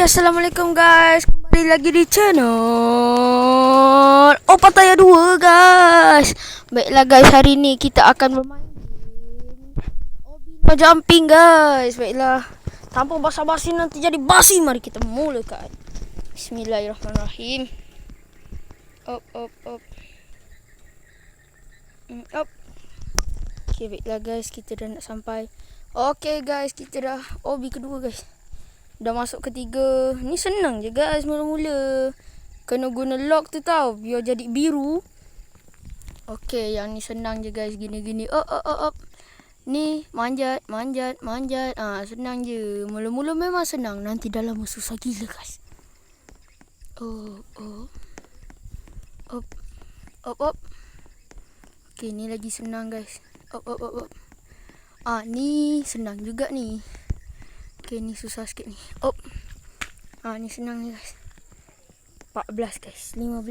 Okey, Assalamualaikum guys. Kembali lagi di channel Opataya 2 guys. Baiklah guys, hari ni kita akan bermain Obino Jumping guys. Baiklah, tanpa basa-basi nanti jadi basi, mari kita mulakan. Bismillahirrahmanirrahim. Op. Okey, baiklah guys, kita dah nak sampai. Okey guys, kita dah obi kedua guys. Dah masuk ketiga. Ni senang je guys mula-mula. Kena guna lock tu tau, biar jadi biru. Okey, yang ni senang je guys, gini-gini. Op. Ni manjat. Senang je. Mula-mula memang senang, nanti dah lama susah gila guys. Op. Okey, ni lagi senang guys. Op. Ni senang juga ni. Okey, ni susah sikit ni. Op. Ni senang ni guys. 14 guys, 15.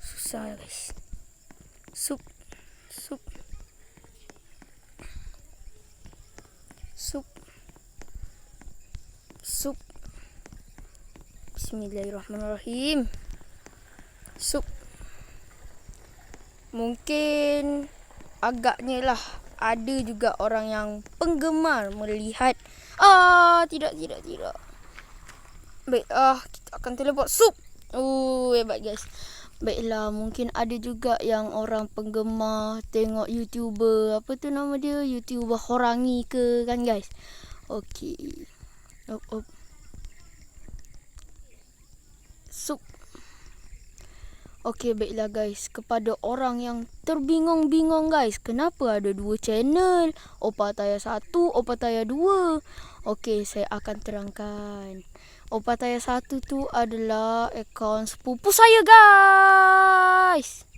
Susah guys. Sup. Bismillahirrahmanirrahim. Sup. Mungkin agaknya lah ada juga orang yang penggemar melihat. Tidak. Baik, kita akan teleport sup. Hebat guys. Baiklah, mungkin ada juga yang orang penggemar tengok YouTuber, apa tu nama dia? YouTuber horangi ke kan guys. Okey. Op. Sup. Okey, baiklah guys, kepada orang yang terbingung-bingung guys, kenapa ada dua channel, Opataya 1, Opataya 2. Okey, saya akan terangkan. Opataya 1 tu adalah akaun sepupu saya guys.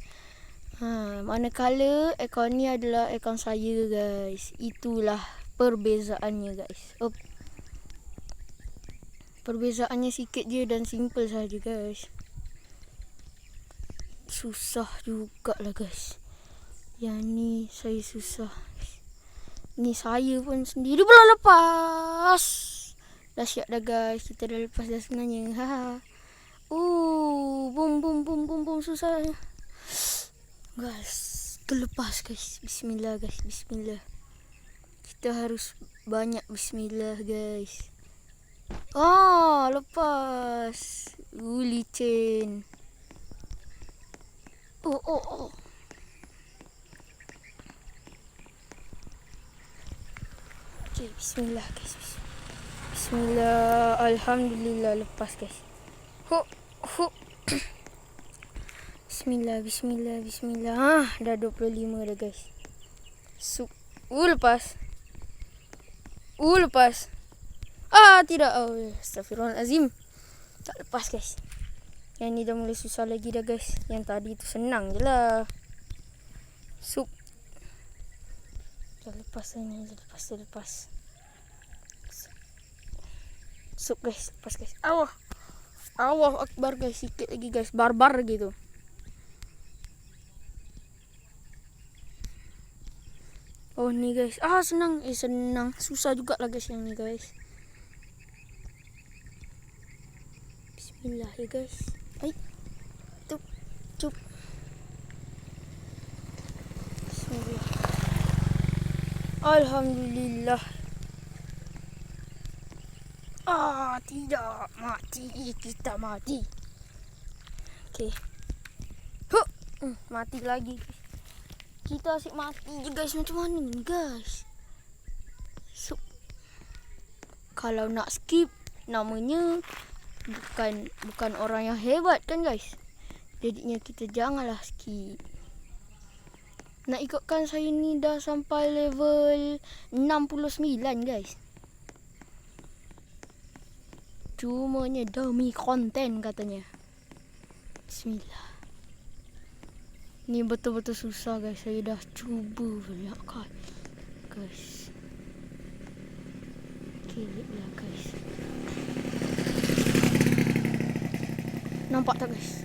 Manakala akaun ni adalah akaun saya guys. Itulah perbezaannya guys. Perbezaannya sikit je dan simple saja guys. Susah jugalah guys. Yang ni saya susah. Ni saya pun sendiri belum lepas. Dah siap dah guys. Kita dah lepas dah sebenarnya. Bum susah. Guys, terlepas guys. Bismillah guys. Bismillah. Kita harus banyak bismillah guys. Lepas. Licin. Okay, bismillah guys. Bismillah. Alhamdulillah lepas guys. Bismillah. Dah 25 dah guys. Lepas. Tidak. Astagfirullahalazim. Tak lepas guys. Yang ni dah mulai susah lagi dah guys. Yang tadi tu senang je lah. Sup. Dah lepas. Sup guys. Lepas guys. Allah Akbar guys. Sikit lagi guys. Barbar gitu. Ni guys. Senang. Senang. Susah juga lah guys yang ni guys. Bismillah ya guys. Cup. Bismillah. Alhamdulillah. Tidak. Kita mati. Okey. Mati lagi. Kita asyik mati je guys. Macam mana ni guys? Kalau nak skip, namanya bukan orang yang hebat kan guys. Jadinya kita janganlah skip. Nak ikutkan saya ni dah sampai level 69 guys. Cumanya demi konten katanya. Bismillah. Ni betul-betul susah guys. Saya dah cuba banyak kali guys. Okey lah guys. Nampak tak guys?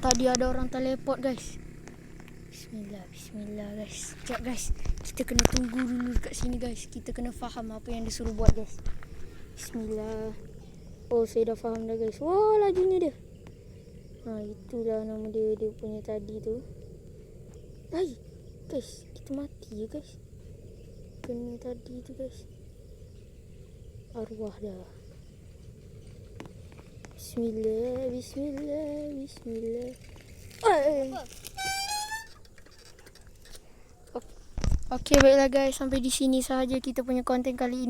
Tadi ada orang teleport guys. Bismillah guys. Sekejap guys. Kita kita kena tunggu dulu dekat sini guys. Kita kena faham apa yang dia suruh buat guys. Bismillah. Oh, saya dah faham dah guys. Wah, lajunya dia. Itulah nama dia punya tadi tu. Guys, kita mati ya guys. Kena tadi tu guys. Arwah dah. Bismillah. Okey, baiklah guys, sampai di sini sahaja kita punya konten kali ini.